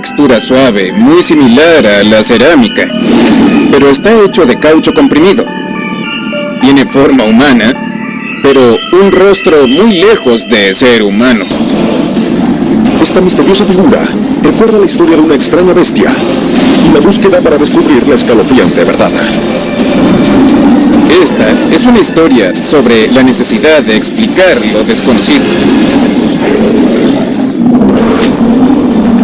textura suave, muy similar a la cerámica, pero está hecho de caucho comprimido. Tiene forma humana, pero un rostro muy lejos de ser humano. Esta misteriosa figura recuerda la historia de una extraña bestia y la búsqueda para descubrir la escalofriante verdad. Esta es una historia sobre la necesidad de explicar lo desconocido.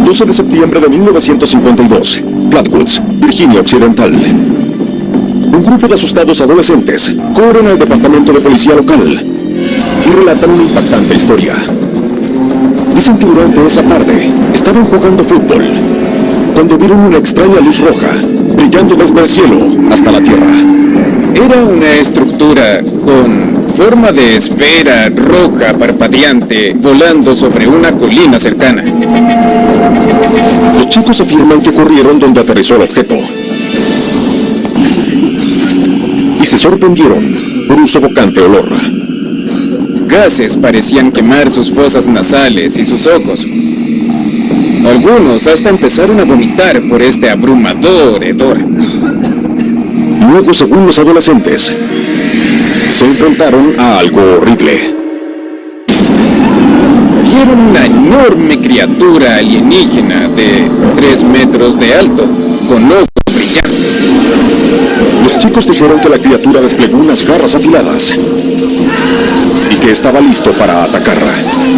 12 de septiembre de 1952, Flatwoods, Virginia Occidental. Un grupo de asustados adolescentes corren al departamento de policía local y relatan una impactante historia. Dicen que durante esa tarde estaban jugando fútbol cuando vieron una extraña luz roja brillando desde el cielo hasta la tierra. Era una estructura con forma de esfera roja parpadeante volando sobre una colina cercana. Los chicos afirman que corrieron donde aterrizó el objeto y se sorprendieron por un sofocante olor. Gases parecían quemar sus fosas nasales y sus ojos. Algunos hasta empezaron a vomitar por este abrumador hedor. Luego, según los adolescentes, se enfrentaron a algo horrible. Vieron una enorme criatura alienígena de 3 metros de alto, con ojos brillantes. Los chicos dijeron que la criatura desplegó unas garras afiladas y que estaba listo para atacar.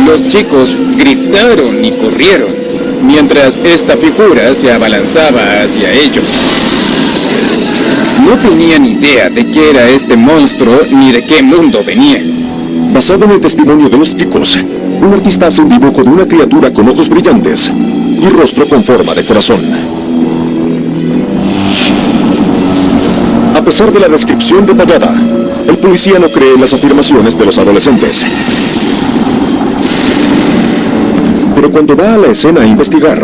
Los chicos gritaron y corrieron, mientras esta figura se abalanzaba hacia ellos. No tenían idea de qué era este monstruo ni de qué mundo venía. Basado en el testimonio de los chicos, un artista hace un dibujo de una criatura con ojos brillantes y rostro con forma de corazón. A pesar de la descripción detallada, el policía no cree en las afirmaciones de los adolescentes. Pero cuando va a la escena a investigar,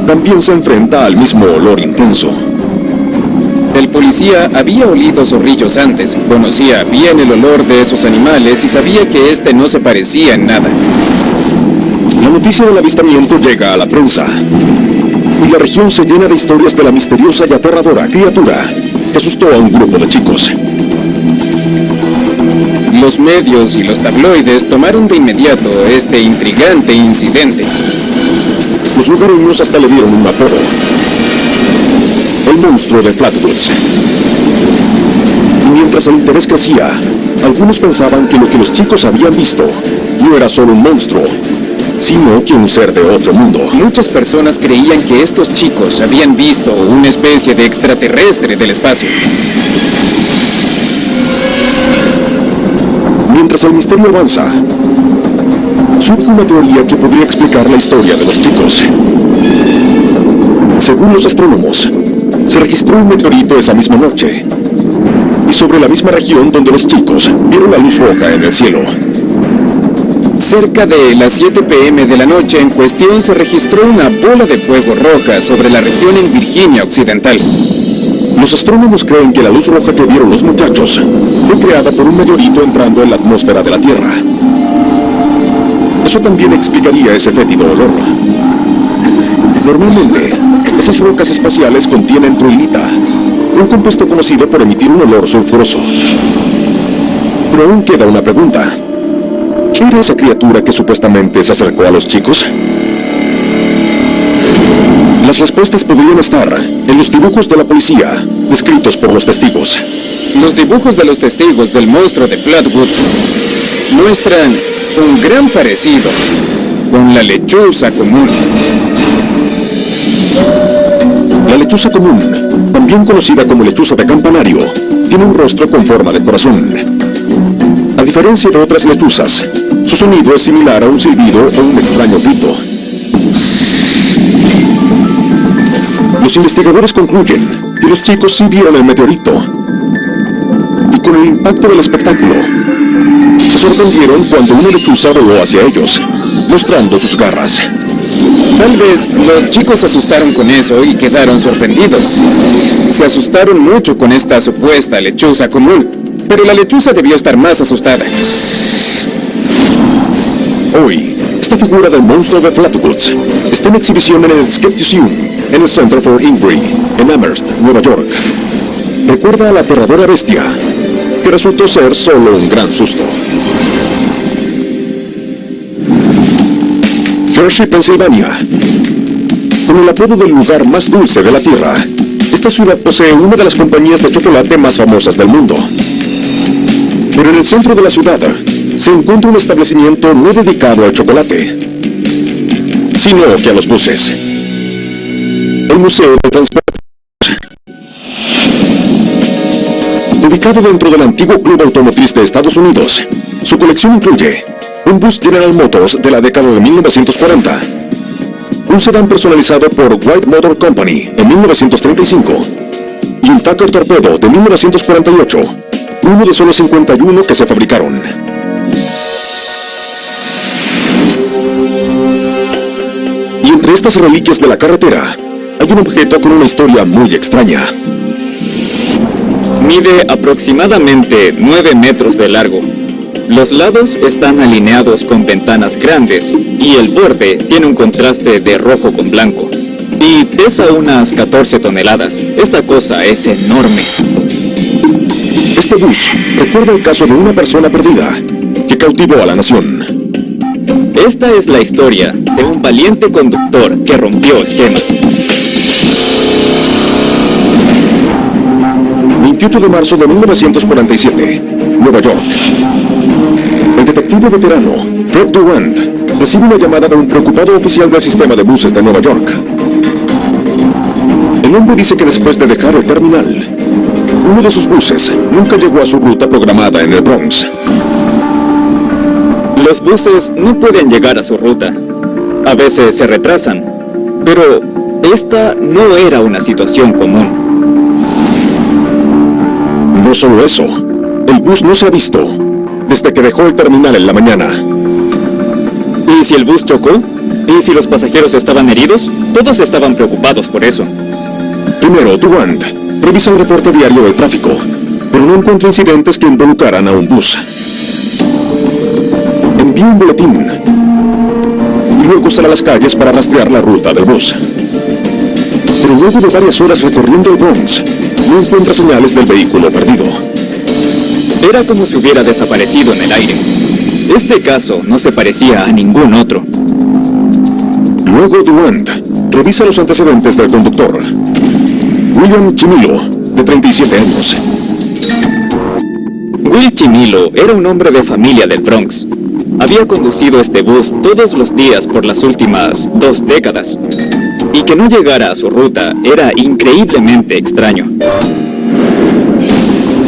también se enfrenta al mismo olor intenso. El policía había olido zorrillos antes, conocía bien el olor de esos animales y sabía que este no se parecía en nada. La noticia del avistamiento llega a la prensa y la región se llena de historias de la misteriosa y aterradora criatura que asustó a un grupo de chicos. Los medios y los tabloides tomaron de inmediato este intrigante incidente. Los lugareños hasta le dieron un apodo: el monstruo de Flatwoods. Y mientras el interés crecía, algunos pensaban que lo que los chicos habían visto no era solo un monstruo, sino que un ser de otro mundo. Muchas personas creían que estos chicos habían visto una especie de extraterrestre del espacio. Mientras el misterio avanza, surge una teoría que podría explicar la historia de los chicos. Según los astrónomos, se registró un meteorito esa misma noche y sobre la misma región donde los chicos vieron la luz roja en el cielo. Cerca de las 7 p.m. de la noche en cuestión se registró una bola de fuego roja sobre la región en Virginia Occidental. Los astrónomos creen que la luz roja que vieron los muchachos fue creada por un meteorito entrando en la atmósfera de la Tierra. Eso también explicaría ese fétido olor. Normalmente, esas rocas espaciales contienen truilita, un compuesto conocido por emitir un olor sulfuroso. Pero aún queda una pregunta. ¿Qué era esa criatura que supuestamente se acercó a los chicos? Las respuestas podrían estar en los dibujos de la policía, descritos por los testigos. Los dibujos de los testigos del monstruo de Flatwoods muestran un gran parecido con la lechuza común. La lechuza común, también conocida como lechuza de campanario, tiene un rostro con forma de corazón. A diferencia de otras lechuzas, su sonido es similar a un silbido o un extraño grito. Los investigadores concluyen que los chicos sí vieron el meteorito y con el impacto del espectáculo se sorprendieron cuando una lechuza voló hacia ellos, mostrando sus garras. Tal vez los chicos se asustaron con eso y quedaron sorprendidos. Se asustaron mucho con esta supuesta lechuza común, pero la lechuza debió estar más asustada. Hoy, esta figura del monstruo de Flatwoods está en exhibición en el Skepticism, en el Center for Inquiry, en Amherst, Nueva York. Recuerda a la aterradora bestia, que resultó ser solo un gran susto. Hershey, Pensilvania. Con el apodo del lugar más dulce de la Tierra, esta ciudad posee una de las compañías de chocolate más famosas del mundo. Pero en el centro de la ciudad se encuentra un establecimiento no dedicado al chocolate, sino que a los buses. El Museo de Transporte. Ubicado dentro del antiguo Club Automotriz de Estados Unidos, su colección incluye un bus General Motors de la década de 1940, un sedán personalizado por White Motor Company en 1935 y un Tucker Torpedo de 1948, uno de solo 51 que se fabricaron. Y entre estas reliquias de la carretera, hay un objeto con una historia muy extraña. Mide aproximadamente 9 metros de largo. Los lados están alineados con ventanas grandes y el borde tiene un contraste de rojo con blanco. Y pesa unas 14 toneladas. Esta cosa es enorme. Este bus recuerda el caso de una persona perdida que cautivó a la nación. Esta es la historia de un valiente conductor que rompió esquemas. 28 de marzo de 1947, Nueva York. El detective veterano, Fred Durant, recibe una llamada de un preocupado oficial del sistema de buses de Nueva York. El hombre dice que después de dejar el terminal, uno de sus buses nunca llegó a su ruta programada en el Bronx. Los buses no pueden llegar a su ruta. A veces se retrasan, pero esta no era una situación común. No solo eso, el bus no se ha visto desde que dejó el terminal en la mañana. ¿Y si el bus chocó? ¿Y si los pasajeros estaban heridos? Todos estaban preocupados por eso. Primero, Durant revisa un reporte diario del tráfico, pero no encuentra incidentes que involucraran a un bus. Envía un boletín y luego sale a las calles para rastrear la ruta del bus. Pero luego de varias horas recorriendo el Bronx, no encuentra señales del vehículo perdido. Era como si hubiera desaparecido en el aire. Este caso no se parecía a ningún otro. Luego Durant revisa los antecedentes del conductor, William Chimilo, de 37 años. Will Chimilo era un hombre de familia del Bronx. Había conducido este bus todos los días por las últimas 2 décadas. Y que no llegara a su ruta era increíblemente extraño.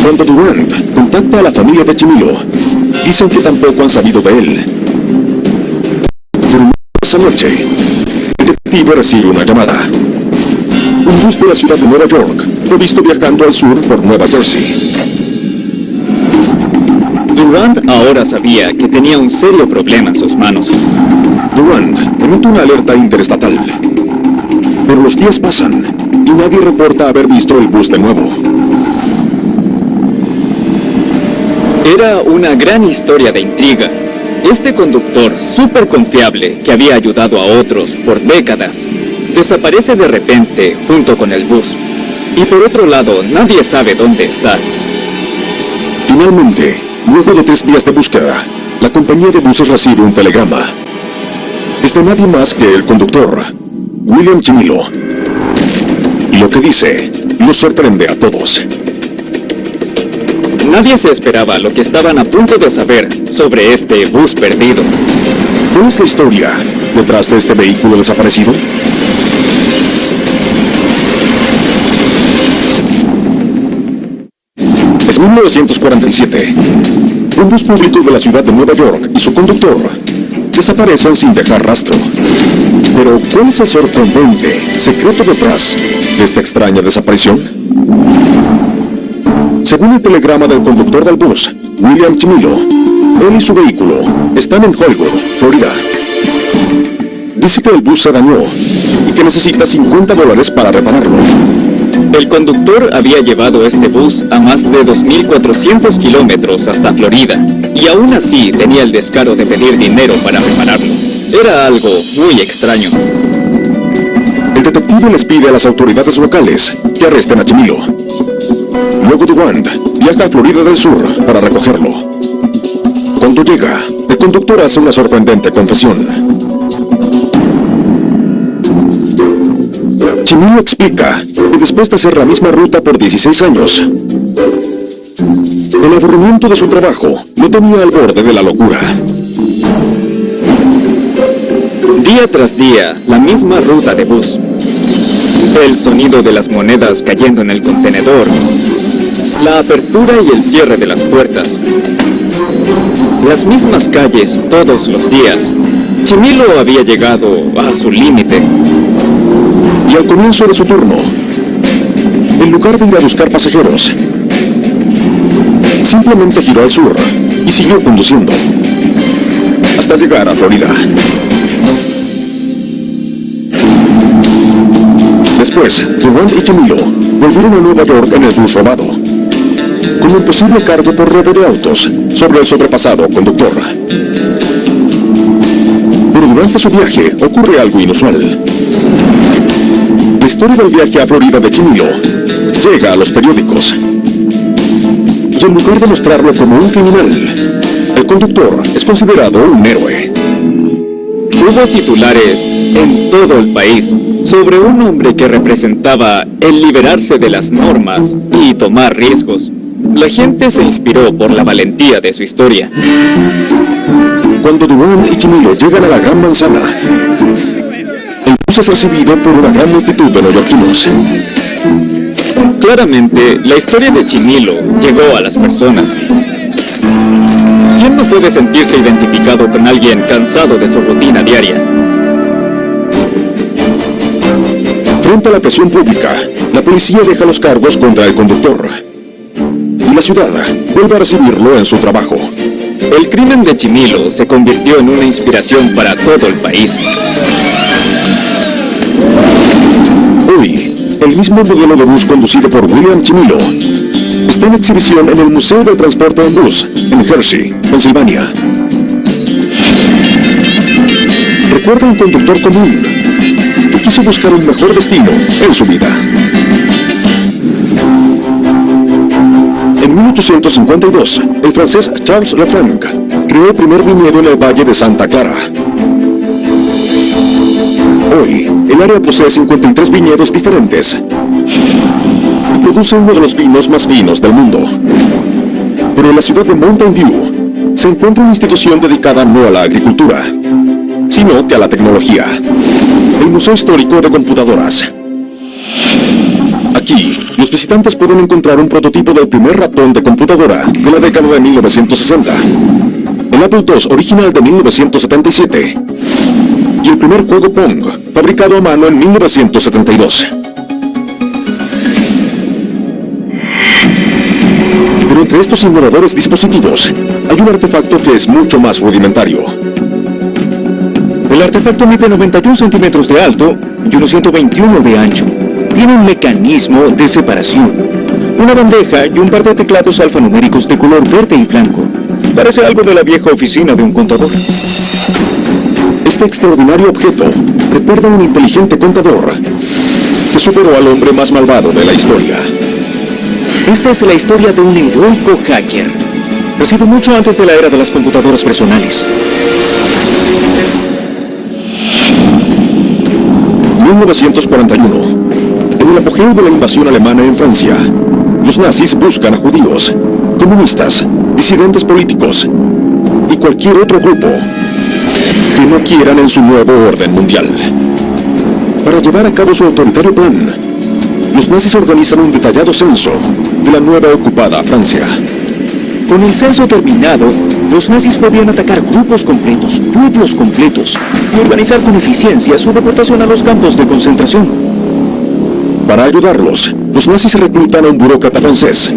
Cuando Durant contacta a la familia de Chimilo, dicen que tampoco han sabido de él. Pero esa noche, el detective recibe una llamada. Un bus de la ciudad de Nueva York fue visto viajando al sur por Nueva Jersey. Durant ahora sabía que tenía un serio problema en sus manos. Durant emite una alerta interestatal. Pero los días pasan y nadie reporta haber visto el bus de nuevo. Era una gran historia de intriga. Este conductor súper confiable que había ayudado a otros por décadas desaparece de repente junto con el bus. Y por otro lado, nadie sabe dónde está. Finalmente, luego de 3 días de búsqueda, la compañía de buses recibe un telegrama. Es de nadie más que el conductor, William Chimilo. Y lo que dice los sorprende a todos. Nadie se esperaba lo que estaban a punto de saber sobre este bus perdido. ¿Cuál es la historia detrás de este vehículo desaparecido? Es 1947. Un bus público de la ciudad de Nueva York y su conductor desaparecen sin dejar rastro. Pero, ¿cuál es el sorprendente secreto detrás de esta extraña desaparición? Según el telegrama del conductor del bus, William Chimilo, él y su vehículo están en Hollywood, Florida. Dice que el bus se dañó y que necesita $50 para repararlo. El conductor había llevado este bus a más de 2.400 kilómetros hasta Florida, y aún así tenía el descaro de pedir dinero para repararlo. Era algo muy extraño. el detective les pide a las autoridades locales que arresten a Chimilo. Luego Durant viaja a Florida del Sur para recogerlo. Cuando llega, el conductor hace una sorprendente confesión. Chimilo explica que después de hacer la misma ruta por 16 años, el aburrimiento de su trabajo lo tenía al borde de la locura. Día tras día, la misma ruta de bus. El sonido de las monedas cayendo en el contenedor. La apertura y el cierre de las puertas. Las mismas calles todos los días. Chimilo había llegado a su límite. Y al comienzo de su turno, en lugar de ir a buscar pasajeros, simplemente giró al sur y siguió conduciendo hasta llegar a Florida. Después, Durant y Chimilo volvieron a Nueva York en el bus robado, con un posible cargo por robo de autos sobre el sobrepasado conductor. Pero durante su viaje ocurre algo inusual. La historia del viaje a Florida de Chimilo llega a los periódicos. Y en lugar de mostrarlo como un criminal, el conductor es considerado un héroe. Hubo titulares en todo el país sobre un hombre que representaba el liberarse de las normas y tomar riesgos. La gente se inspiró por la valentía de su historia. Cuando Durant y Chimilo llegan a la Gran Manzana, el bus es recibido por una gran multitud de neoyorquinos. Claramente, la historia de Chimilo llegó a las personas. ¿Quién no puede sentirse identificado con alguien cansado de su rutina diaria? Frente a la presión pública, la policía deja los cargos contra el conductor. Y la ciudad vuelve a recibirlo en su trabajo. El crimen de Chimilo se convirtió en una inspiración para todo el país. Hoy, el mismo modelo de bus conducido por William Chimilo está en exhibición en el Museo del Transporte en Bus, en Hershey, Pensilvania. Recuerda un conductor común que quiso buscar un mejor destino en su vida. En 1852, el francés Charles Lefranc creó el primer viñedo en el Valle de Santa Clara. Hoy, el área posee 53 viñedos diferentes y produce uno de los vinos más finos del mundo. Pero en la ciudad de Mountain View se encuentra una institución dedicada no a la agricultura, sino que a la tecnología, el Museo Histórico de Computadoras. Aquí, los visitantes pueden encontrar un prototipo del primer ratón de computadora de la década de 1960, el Apple II original de 1977 y el primer juego Pong, fabricado a mano en 1972. Pero entre estos innovadores dispositivos hay un artefacto que es mucho más rudimentario. El artefacto mide 91 centímetros de alto y unos 121 de ancho. Tiene un mecanismo de separación, una bandeja y un par de teclados alfanuméricos de color verde y blanco. Parece algo de la vieja oficina de un contador. Este extraordinario objeto recuerda a un inteligente contador que superó al hombre más malvado de la historia. Esta es la historia de un heroico hacker, nacido mucho antes de la era de las computadoras personales. 1941. En el apogeo de la invasión alemana en Francia, los nazis buscan a judíos, comunistas, disidentes políticos y cualquier otro grupo que no quieran en su nuevo orden mundial. Para llevar a cabo su autoritario plan, los nazis organizan un detallado censo de la nueva ocupada Francia. Con el censo terminado, los nazis podían atacar grupos completos, pueblos completos, y organizar con eficiencia su deportación a los campos de concentración. Para ayudarlos, los nazis reclutan a un burócrata francés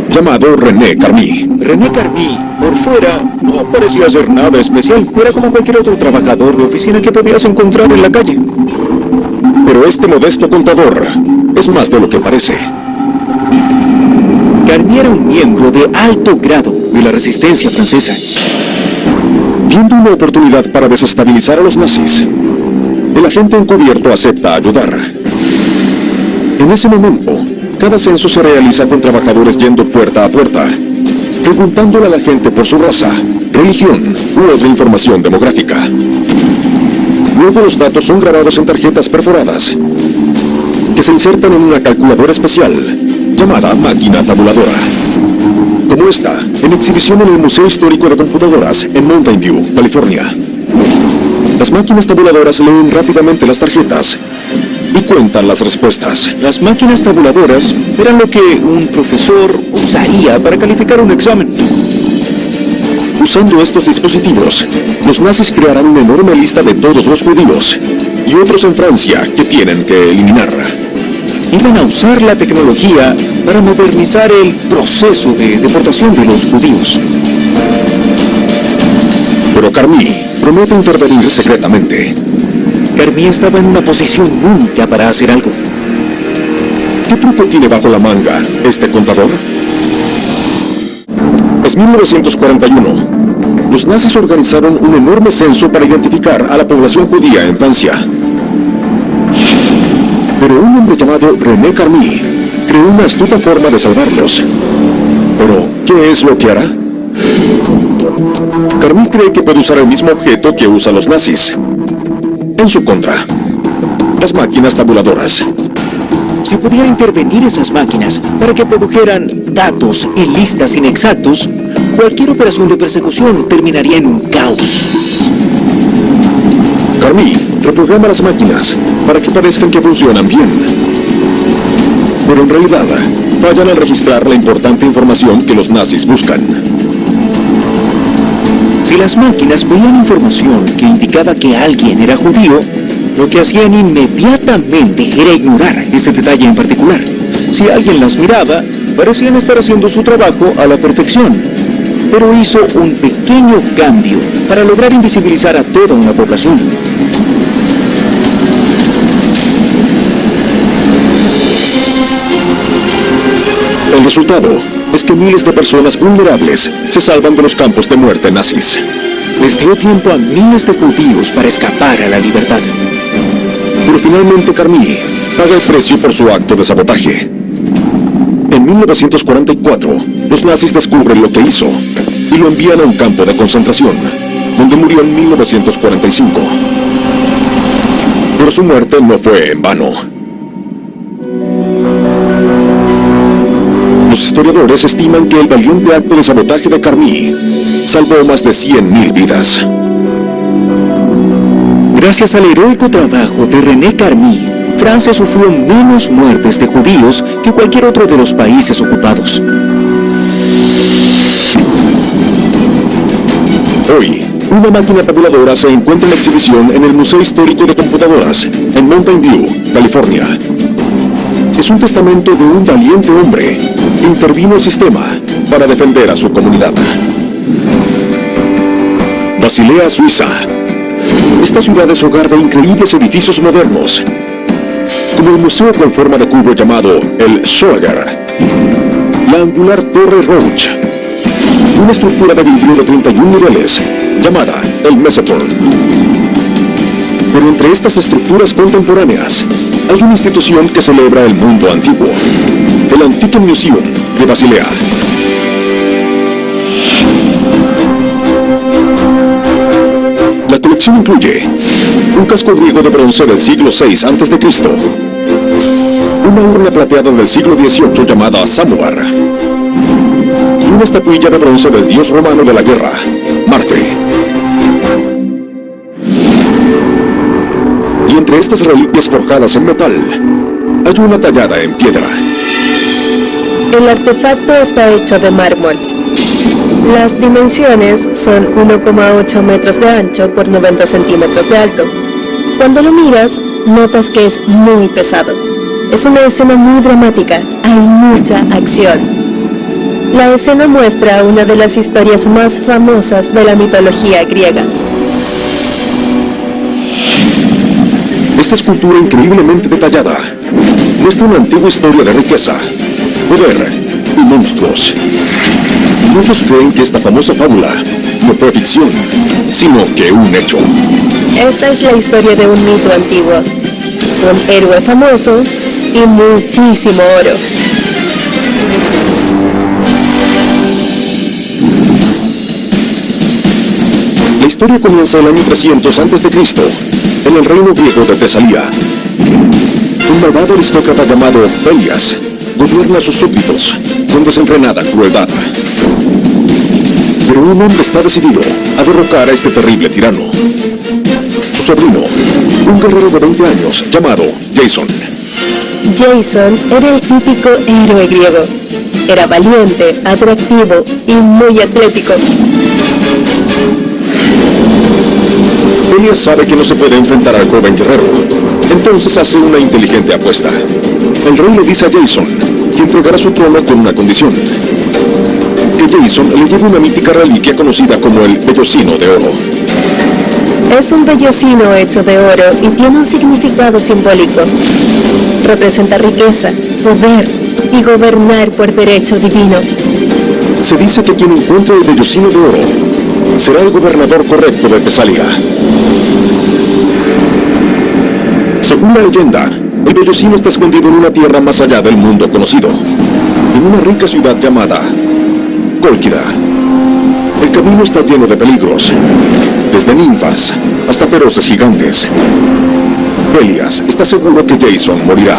llamado René Carmy. René Carmy, por fuera, no parecía ser nada especial. Era como cualquier otro trabajador de oficina que podías encontrar en la calle. Pero este modesto contador es más de lo que parece. Carmy era un miembro de alto grado de la resistencia francesa. Viendo una oportunidad para desestabilizar a los nazis, El agente encubierto acepta ayudar. En ese momento, cada censo se realiza con trabajadores yendo puerta a puerta, preguntándole a la gente por su raza, religión u otra información demográfica. Luego los datos son grabados en tarjetas perforadas, que se insertan en una calculadora especial, llamada máquina tabuladora. Como esta, en exhibición en el Museo Histórico de Computadoras, en Mountain View, California. Las máquinas tabuladoras leen rápidamente las tarjetas y cuentan las respuestas. Las máquinas tabuladoras eran lo que un profesor usaría para calificar un examen. Usando estos dispositivos, los nazis crearán una enorme lista de todos los judíos y otros en Francia que tienen que eliminar. Iban a usar la tecnología para modernizar el proceso de deportación de los judíos. Pero Carmi promete intervenir secretamente. Carmi estaba en una posición única para hacer algo. ¿Qué truco tiene bajo la manga este contador? Es 1941. Los nazis organizaron un enorme censo para identificar a la población judía en Francia. Pero un hombre llamado René Carmi creó una astuta forma de salvarlos. Pero, ¿qué es lo que hará? Carmi cree que puede usar el mismo objeto que usan los nazis. En su contra, las máquinas tabuladoras. Si podía intervenir esas máquinas para que produjeran datos en listas inexactos, cualquier operación de persecución terminaría en un caos. Carmi reprograma las máquinas para que parezcan que funcionan bien. Pero en realidad, fallan al registrar la importante información que los nazis buscan. Si las máquinas veían información que indicaba que alguien era judío, lo que hacían inmediatamente era ignorar ese detalle en particular. Si alguien las miraba, parecían estar haciendo su trabajo a la perfección, pero hizo un pequeño cambio para lograr invisibilizar a toda una población. El resultado es que miles de personas vulnerables se salvan de los campos de muerte nazis. Les dio tiempo a miles de judíos para escapar a la libertad. Pero finalmente Carmi paga el precio por su acto de sabotaje. En 1944, los nazis descubren lo que hizo y lo envían a un campo de concentración, donde murió en 1945. Pero su muerte no fue en vano. Los historiadores estiman que el valiente acto de sabotaje de Carmi salvó más de 100.000 vidas. Gracias al heroico trabajo de René Carmi, Francia sufrió menos muertes de judíos que cualquier otro de los países ocupados. Hoy, una máquina tabuladora se encuentra en exhibición en el Museo Histórico de Computadoras, en Mountain View, California. Es un testamento de un valiente hombre que intervino el sistema para defender a su comunidad. Basilea, Suiza. Esta ciudad es hogar de increíbles edificios modernos, como el museo con forma de cubo llamado el Schlager, la angular Torre Roach, y una estructura de vidrio de 31 niveles llamada el Messeturm. Pero entre estas estructuras contemporáneas hay una institución que celebra el mundo antiguo, el Antiken Museum de Basilea. La colección incluye un casco griego de bronce del siglo VI a.C., una urna plateada del siglo XVIII llamada Samovar, y una estatuilla de bronce del dios romano de la guerra, Marte. Y entre estas reliquias forjadas en metal, hay una tallada en piedra. El artefacto está hecho de mármol. Las dimensiones son 1,8 metros de ancho por 90 centímetros de alto. Cuando lo miras, notas que es muy pesado. Es una escena muy dramática, hay mucha acción. La escena muestra una de las historias más famosas de la mitología griega. Esta escultura increíblemente detallada muestra una antigua historia de riqueza, poder y monstruos. Muchos creen que esta famosa fábula no fue ficción, sino que un hecho. Esta es la historia de un mito antiguo, un héroe famoso y muchísimo oro. La historia comienza en el año 300 a.C., en el reino griego de Tesalía. Un malvado aristócrata llamado Pelias gobierna a sus súbditos con desenfrenada crueldad. Pero un hombre está decidido a derrocar a este terrible tirano. Su sobrino, un guerrero de 20 años llamado Jason. Jason era el típico héroe griego. Era valiente, atractivo y muy atlético. Pelias sabe que no se puede enfrentar al joven guerrero, entonces hace una inteligente apuesta. El rey le dice a Jason que entregará su trono con una condición: que Jason le lleve una mítica reliquia conocida como el vellocino de oro. Es un vellocino hecho de oro y tiene un significado simbólico. Representa riqueza, poder y gobernar por derecho divino. Se dice que quien encuentre el vellocino de oro será el gobernador correcto de Tesalia. Según la leyenda, el vellocino está escondido en una tierra más allá del mundo conocido, en una rica ciudad llamada Cólquida. El camino está lleno de peligros, desde ninfas hasta feroces gigantes. Pelias está seguro que Jason morirá.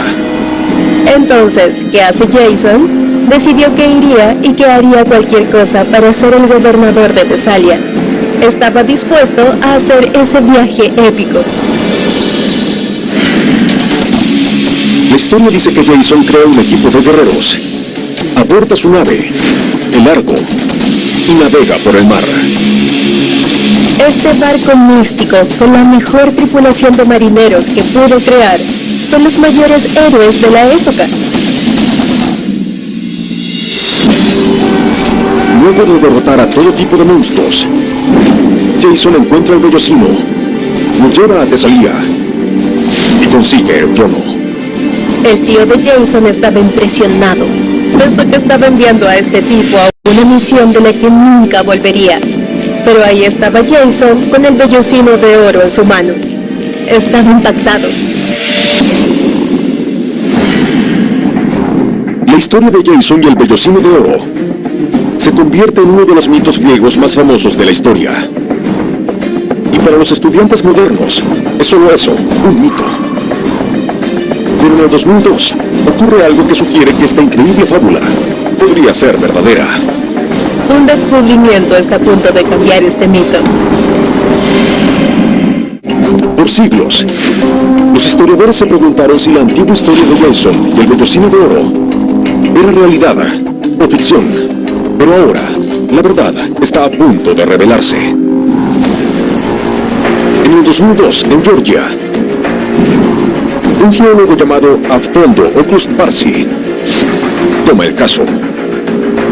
Entonces, ¿qué hace Jason? Decidió que iría y que haría cualquier cosa para ser el gobernador de Tesalia. Estaba dispuesto a hacer ese viaje épico. La historia dice que Jason crea un equipo de guerreros, aborda su nave, el Argo, y navega por el mar. Este barco místico, con la mejor tripulación de marineros que pudo crear, son los mayores héroes de la época. Luego de derrotar a todo tipo de monstruos, Jason encuentra el vellocino, lo lleva a Tesalía y consigue el trono. El tío de Jason estaba impresionado. Pensó que estaba enviando a este tipo a una misión de la que nunca volvería. Pero ahí estaba Jason con el vellocino de oro en su mano. Estaba impactado. La historia de Jason y el vellocino de oro se convierte en uno de los mitos griegos más famosos de la historia. Y para los estudiantes modernos, es solo eso, un mito. Pero en el 2002 ocurre algo que sugiere que esta increíble fábula podría ser verdadera. Un descubrimiento está a punto de cambiar este mito. Por siglos, los historiadores se preguntaron si la antigua historia de Jason y el vellocino de oro era realidad o ficción. Pero ahora, la verdad está a punto de revelarse. En el 2002, en Georgia, un geólogo llamado Aftondo Okust-Barsi toma el caso.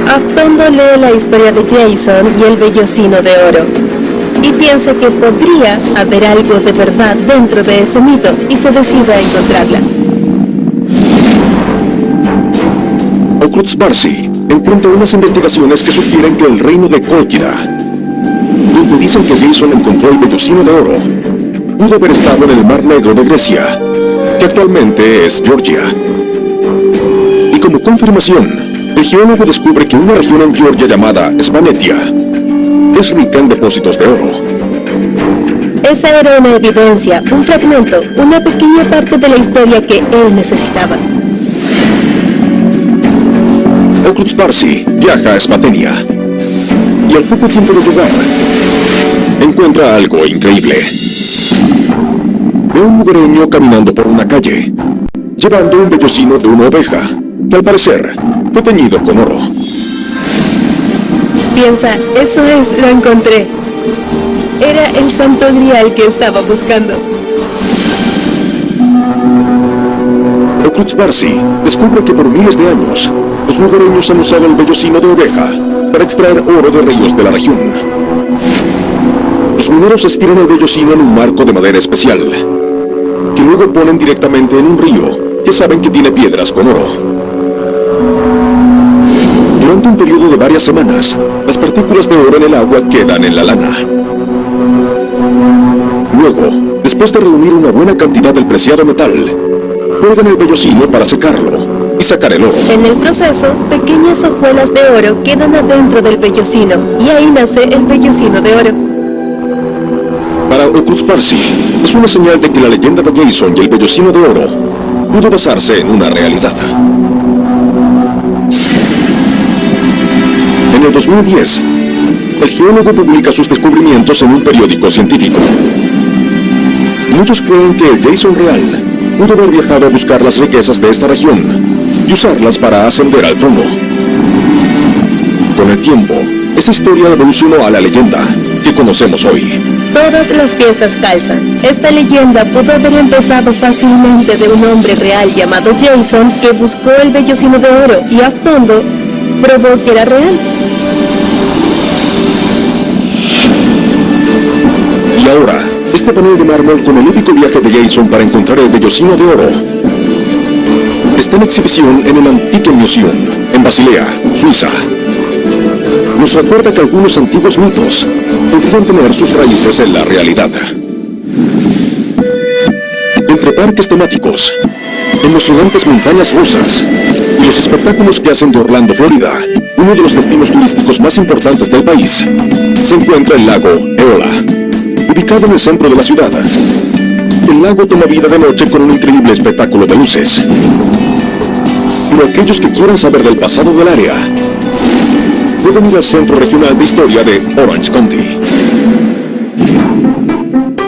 Aftondo lee la historia de Jason y el vellocino de oro y piensa que podría haber algo de verdad dentro de ese mito y se decide a encontrarla. Okust-Barsi encuentra unas investigaciones que sugieren que el reino de Cólquida, donde dicen que Jason encontró el vellocino de oro, pudo haber estado en el Mar Negro de Grecia, que actualmente es Georgia. Y como confirmación, el geólogo descubre que una región en Georgia llamada Svanetia es rica en depósitos de oro. Esa era una evidencia, un fragmento, una pequeña parte de la historia que él necesitaba. Okust-Barsi viaja a Svatenia y al poco tiempo de llegar, encuentra algo increíble. Ve a un lugareño caminando por una calle, llevando un vellocino de una oveja, que al parecer fue teñido con oro. Piensa, eso es, lo encontré. Era el santo grial que estaba buscando. Okust-Barsi descubre que por miles de años, los lugareños han usado el vellocino de oveja para extraer oro de ríos de la región. Los mineros estiran el vellocino en un marco de madera especial, que luego ponen directamente en un río que saben que tiene piedras con oro. Durante un periodo de varias semanas, las partículas de oro en el agua quedan en la lana. Luego, después de reunir una buena cantidad del preciado metal, cuelgan el vellocino para secarlo y sacar el oro. En el proceso, pequeñas hojuelas de oro quedan adentro del vellocino y ahí nace el vellocino de oro. Para Okutsk-Parsi, es una señal de que la leyenda de Jason y el vellocino de oro pudo basarse en una realidad. En el 2010, el geólogo publica sus descubrimientos en un periódico científico. Muchos creen que el Jason real pudo haber viajado a buscar las riquezas de esta región y usarlas para ascender al trono. Con el tiempo, esa historia evolucionó a la leyenda que conocemos hoy. Todas las piezas calzan. Esta leyenda pudo haber empezado fácilmente de un hombre real llamado Jason que buscó el vellocino de oro y a fondo probó que era real. Y ahora, este panel de mármol con el épico viaje de Jason para encontrar el vellocino de oro está en exhibición en el Antique Museum, en Basilea, Suiza. Nos recuerda que algunos antiguos mitos podrían tener sus raíces en la realidad. Entre parques temáticos, emocionantes montañas rusas y los espectáculos que hacen de Orlando, Florida, uno de los destinos turísticos más importantes del país, se encuentra el lago Eola, ubicado en el centro de la ciudad. El lago toma vida de noche con un increíble espectáculo de luces. Pero aquellos que quieran saber del pasado del área pueden ir al Centro Regional de Historia de Orange County.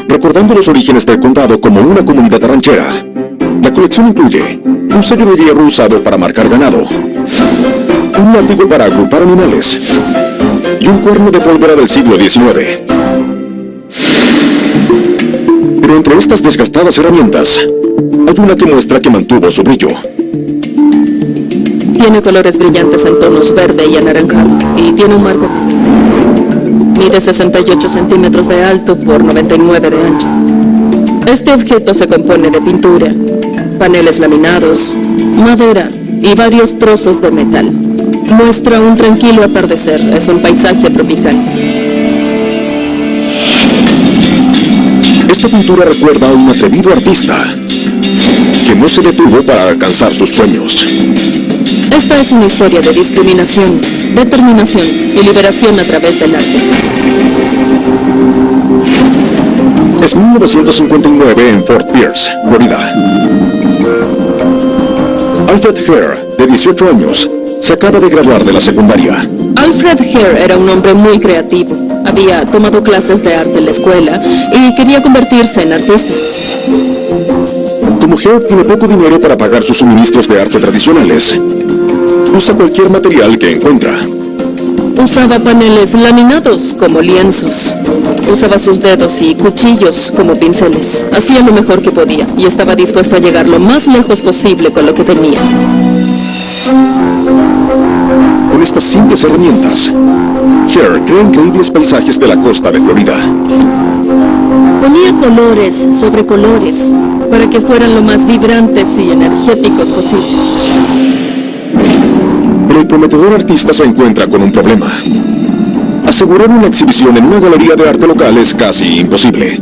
Recordando los orígenes del condado como una comunidad ranchera, la colección incluye un sello de hierro usado para marcar ganado, un látigo para agrupar animales y un cuerno de pólvora del siglo XIX. Pero entre estas desgastadas herramientas, hay una que muestra que mantuvo su brillo. Tiene colores brillantes en tonos verde y anaranjado, y tiene un marco. Mide 68 centímetros de alto por 99 de ancho. Este objeto se compone de pintura, paneles laminados, madera y varios trozos de metal. Muestra un tranquilo atardecer, es un paisaje tropical. Esta pintura recuerda a un atrevido artista que no se detuvo para alcanzar sus sueños. Esta es una historia de discriminación, determinación y liberación a través del arte. Es 1959 en Fort Pierce, Florida. Alfred Hare, de 18 años, se acaba de graduar de la secundaria. Alfred Hare era un hombre muy creativo. Había tomado clases de arte en la escuela y quería convertirse en artista. Como Hare tiene poco dinero para pagar sus suministros de arte tradicionales, usa cualquier material que encuentra. Usaba paneles laminados como lienzos. Usaba sus dedos y cuchillos como pinceles. Hacía lo mejor que podía y estaba dispuesto a llegar lo más lejos posible con lo que tenía. Con estas simples herramientas, Hare crea increíbles paisajes de la costa de Florida. Ponía colores sobre colores para que fueran lo más vibrantes y energéticos posibles. Pero el prometedor artista se encuentra con un problema. Asegurar una exhibición en una galería de arte local es casi imposible.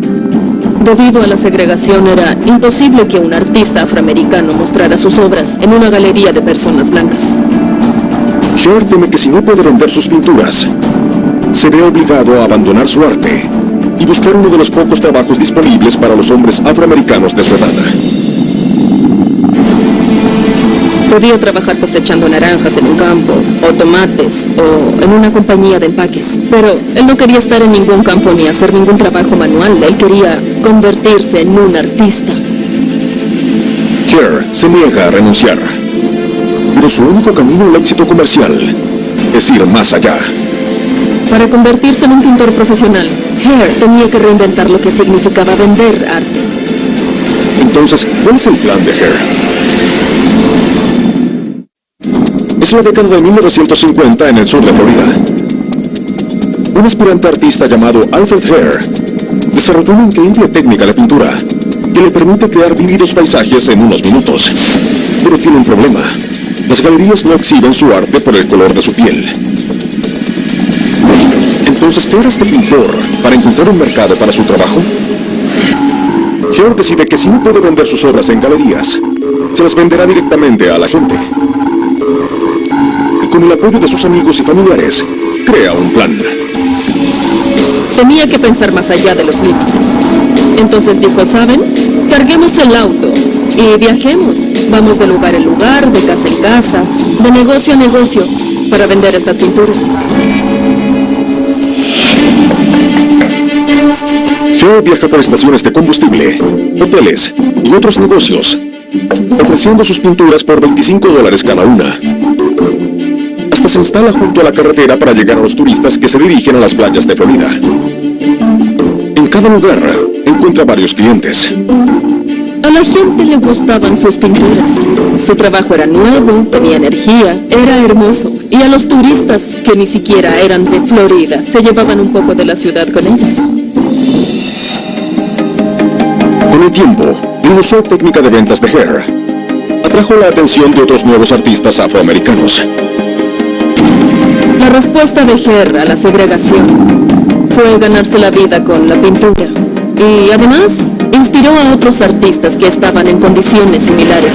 Debido a la segregación, era imposible que un artista afroamericano mostrara sus obras en una galería de personas blancas. Hare teme que si no puede vender sus pinturas, se ve obligado a abandonar su arte y buscar uno de los pocos trabajos disponibles para los hombres afroamericanos de su edad. Podía trabajar cosechando naranjas en un campo, o tomates, o en una compañía de empaques. Pero él no quería estar en ningún campo ni hacer ningún trabajo manual. Él quería convertirse en un artista. Hare se niega a renunciar, pero su único camino al éxito comercial es ir más allá. Para convertirse en un pintor profesional, Hare tenía que reinventar lo que significaba vender arte. Entonces, ¿cuál es el plan de Hare? Es la década de 1950 en el sur de Florida. Un aspirante artista llamado Alfred Hare desarrolló una increíble técnica de pintura que le permite crear vívidos paisajes en unos minutos. Pero tiene un problema. Las galerías no exhiben su arte por el color de su piel. Entonces, ¿qué hará este pintor para encontrar un mercado para su trabajo? Hare decide que si no puede vender sus obras en galerías, se las venderá directamente a la gente. Y con el apoyo de sus amigos y familiares, crea un plan. Tenía que pensar más allá de los límites. Entonces dijo, ¿saben? Carguemos el auto y viajemos. Vamos de lugar en lugar, de casa en casa, de negocio a negocio, para vender estas pinturas. Hare viaja por estaciones de combustible, hoteles y otros negocios, ofreciendo sus pinturas por $25 cada una. Hasta se instala junto a la carretera para llegar a los turistas que se dirigen a las playas de Florida. En cada lugar encuentra varios clientes. A la gente le gustaban sus pinturas. Su trabajo era nuevo, tenía energía, era hermoso. Y a los turistas, que ni siquiera eran de Florida, se llevaban un poco de la ciudad con ellos. Con el tiempo, la inusual técnica de ventas de Hare atrajo la atención de otros nuevos artistas afroamericanos. La respuesta de Hare a la segregación fue ganarse la vida con la pintura. Y además, inspiró a otros artistas que estaban en condiciones similares.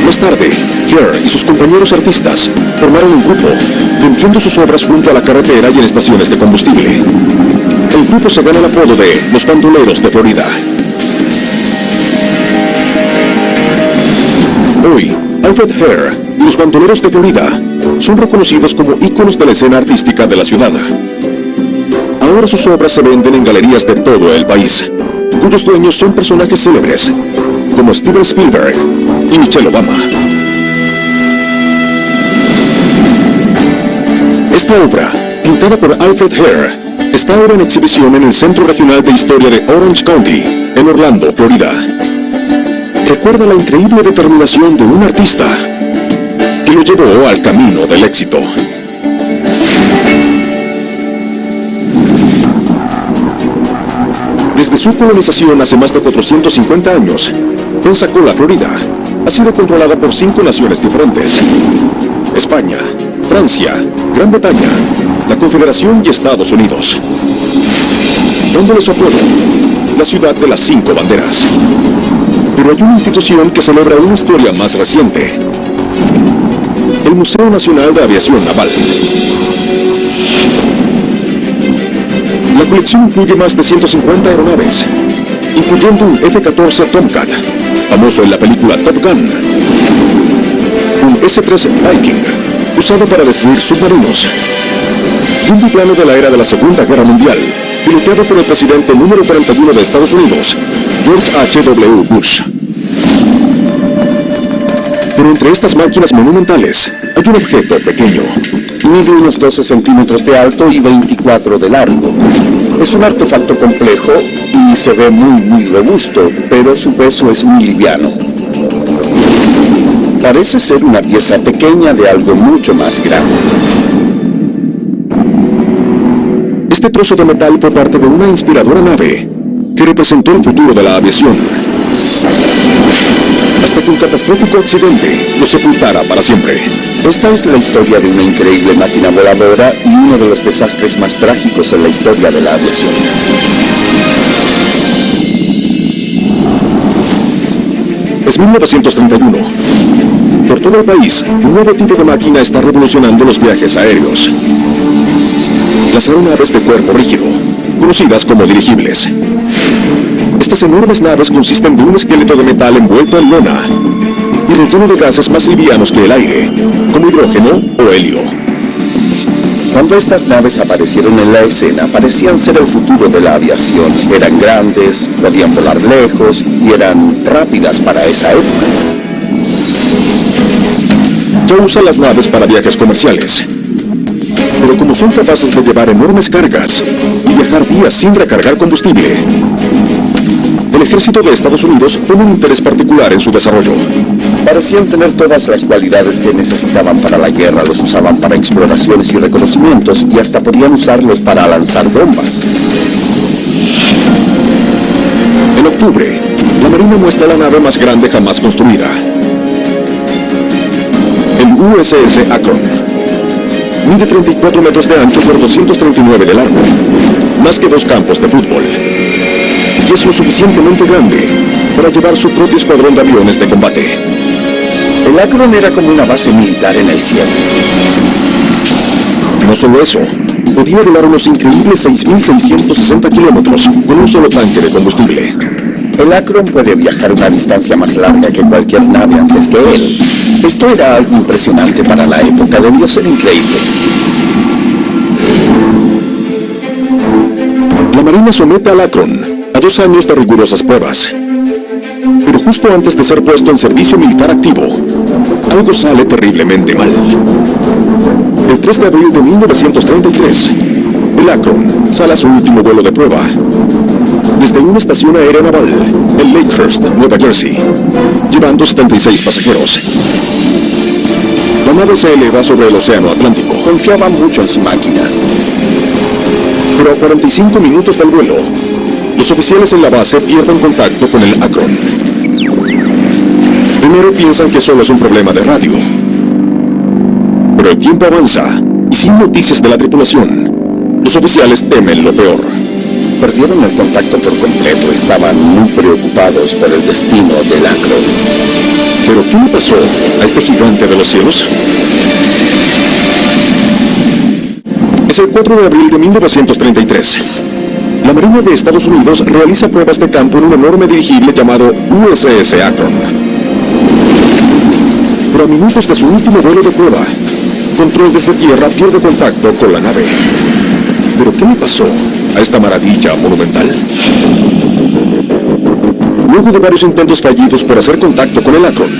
Más tarde, Hare y sus compañeros artistas formaron un grupo, vendiendo sus obras junto a la carretera y en estaciones de combustible. El grupo se gana el apodo de los Bandoleros de Florida. Hoy, Alfred Hare y los Bandoleros de Florida son reconocidos como íconos de la escena artística de la ciudad. Ahora sus obras se venden en galerías de todo el país, cuyos dueños son personajes célebres, como Steven Spielberg y Michelle Obama. Esta obra, pintada por Alfred Hare, está ahora en exhibición en el Centro Regional de Historia de Orange County, en Orlando, Florida. Recuerda la increíble determinación de un artista que lo llevó al camino del éxito. Desde su colonización hace más de 450 años, Pensacola, Florida, ha sido controlada por 5 naciones diferentes: España, Francia, Gran Bretaña, la Confederación y Estados Unidos. Dándole su apodo, la ciudad de las 5 banderas. Pero hay una institución que celebra una historia más reciente: el Museo Nacional de Aviación Naval. La colección incluye más de 150 aeronaves, incluyendo un F-14 Tomcat, famoso en la película Top Gun, un S-3 Viking, usado para destruir submarinos, y un biplano de la era de la Segunda Guerra Mundial, piloteado por el presidente número 41 de Estados Unidos, George H.W. Bush. Pero entre estas máquinas monumentales hay un objeto pequeño. Mide unos 12 centímetros de alto y 24 de largo. Es un artefacto complejo y se ve muy robusto, pero su peso es muy liviano. Parece ser una pieza pequeña de algo mucho más grande. Este trozo de metal fue parte de una inspiradora nave que representó el futuro de la aviación, hasta que un catastrófico accidente lo sepultara para siempre. Esta es la historia de una increíble máquina voladora y uno de los desastres más trágicos en la historia de la aviación. Es 1931. Por todo el país, un nuevo tipo de máquina está revolucionando los viajes aéreos: las aeronaves de cuerpo rígido, conocidas como dirigibles. Estas enormes naves consisten de un esqueleto de metal envuelto en lona y relleno de gases más livianos que el aire, como hidrógeno o helio. Cuando estas naves aparecieron en la escena, parecían ser el futuro de la aviación. Eran grandes, podían volar lejos y eran rápidas para esa época. Ya usan las naves para viajes comerciales, pero como son capaces de llevar enormes cargas y viajar días sin recargar combustible, el ejército de Estados Unidos toma un interés particular en su desarrollo. Parecían tener todas las cualidades que necesitaban para la guerra. Los usaban para exploraciones y reconocimientos y hasta podían usarlos para lanzar bombas. En octubre, la Marina muestra la nave más grande jamás construida. el USS Akron. Mide 34 metros de ancho por 239 de largo, más que 2 campos de fútbol. Y es lo suficientemente grande para llevar su propio escuadrón de aviones de combate. El Akron era como una base militar en el cielo. No solo eso, podía volar unos increíbles 6.660 kilómetros con un solo tanque de combustible. El Akron puede viajar una distancia más larga que cualquier nave antes que él. Esto era algo impresionante para la época, debió ser increíble. La Marina somete al Akron a 2 años de rigurosas pruebas. Pero justo antes de ser puesto en servicio militar activo, algo sale terriblemente mal. El 3 de abril de 1933, el Akron sale a su último vuelo de prueba desde una estación aérea naval en Lakehurst, Nueva Jersey, llevando 76 pasajeros. La nave se eleva sobre el Océano Atlántico. Confiaba mucho en su máquina. Pero a 45 minutos del vuelo, los oficiales en la base pierden contacto con el Akron. Primero piensan que solo es un problema de radio. Pero el tiempo avanza y sin noticias de la tripulación, los oficiales temen lo peor. Perdieron el contacto por completo, estaban muy preocupados por el destino del Akron. ¿Pero qué le pasó a este gigante de los cielos? Es el 4 de abril de 1933. La Marina de Estados Unidos realiza pruebas de campo en un enorme dirigible llamado USS Akron. Pero a minutos de su último vuelo de prueba, Control desde tierra pierde contacto con la nave. ¿Pero qué le pasó a esta maravilla monumental? Luego de varios intentos fallidos por hacer contacto con el Akron,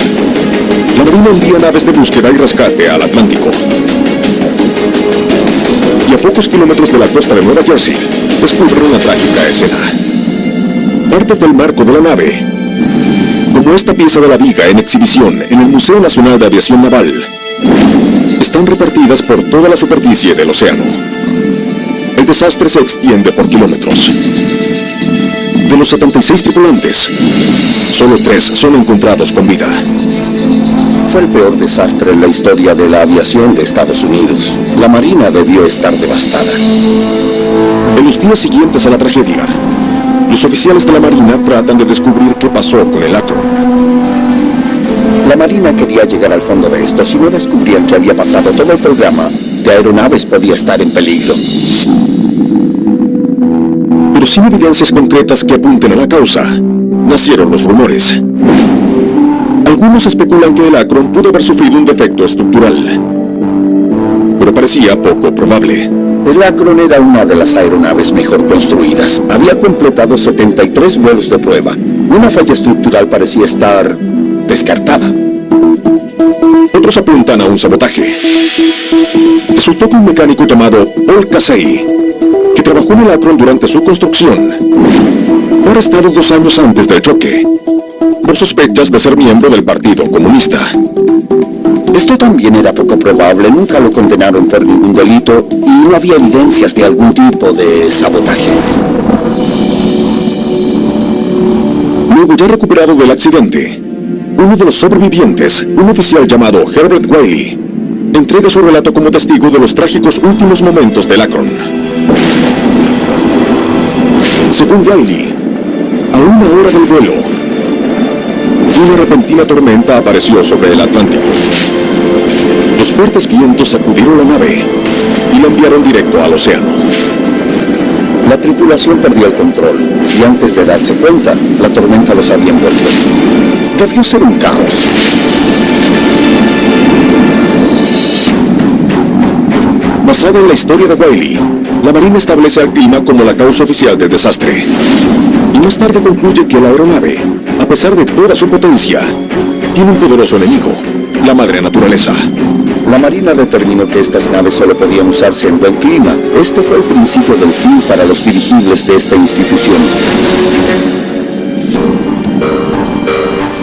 la Marina envía naves de búsqueda y rescate al Atlántico. Y a pocos kilómetros de la costa de Nueva Jersey, descubren una trágica escena. Partes del marco de la nave, como esta pieza de la viga en exhibición en el Museo Nacional de Aviación Naval, están repartidas por toda la superficie del océano. El desastre se extiende por kilómetros. De los 76 tripulantes, solo 3 son encontrados con vida. Fue el peor desastre en la historia de la aviación de Estados Unidos. La Marina debió estar devastada. En los días siguientes a la tragedia, los oficiales de la Marina tratan de descubrir qué pasó con el Akron. La Marina quería llegar al fondo de esto. Si no descubrían qué había pasado, todo el programa de aeronaves podía estar en peligro. Pero sin evidencias concretas que apunten a la causa, nacieron los rumores. Algunos especulan que el Akron pudo haber sufrido un defecto estructural, pero parecía poco probable. El Akron era una de las aeronaves mejor construidas. Había completado 73 vuelos de prueba. Una falla estructural parecía estar descartada. Otros apuntan a un sabotaje. Resultó que un mecánico llamado Paul Casey, que trabajó en el Akron durante su construcción, fue arrestado 2 años antes del choque por sospechas de ser miembro del Partido Comunista. Esto también era poco probable. Nunca lo condenaron por ningún delito y no había evidencias de algún tipo de sabotaje. Luego, ya recuperado del accidente, uno de los sobrevivientes, un oficial llamado Herbert Wiley, entrega su relato como testigo de los trágicos últimos momentos del Akron. Según Wiley, a 1 hora del vuelo, una repentina tormenta apareció sobre el Atlántico. Los fuertes vientos sacudieron la nave y la enviaron directo al océano. La tripulación perdió el control y antes de darse cuenta, la tormenta los había envuelto. Debió ser un caos. Basada en la historia de Wiley, la Marina establece al clima como la causa oficial del desastre. Y más tarde concluye que la aeronave, a pesar de toda su potencia, tiene un poderoso enemigo, la madre naturaleza. La Marina determinó que estas naves solo podían usarse en buen clima. Este fue el principio del fin para los dirigibles de esta institución.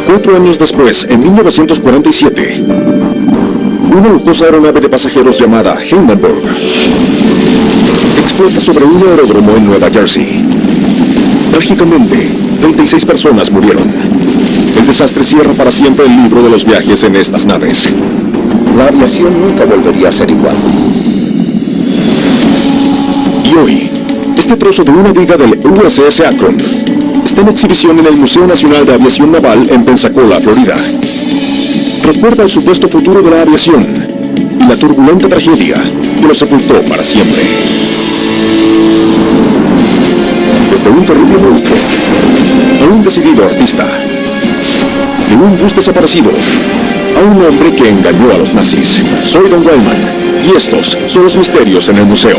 4 años después, en 1947, una lujosa aeronave de pasajeros llamada Hindenburg explota sobre un aeródromo en Nueva Jersey. Trágicamente, 36 personas murieron. El desastre cierra para siempre el libro de los viajes en estas naves. la aviación nunca volvería a ser igual. Y hoy, este trozo de una viga del USS Akron está en exhibición en el Museo Nacional de Aviación Naval en Pensacola, Florida. Recuerda el supuesto futuro de la aviación y la turbulenta tragedia que lo sepultó para siempre. Desde un terrible monstruo a un decidido artista, de un bus desaparecido a un hombre que engañó a los nazis. Soy Don Wildman y estos son los misterios en el museo.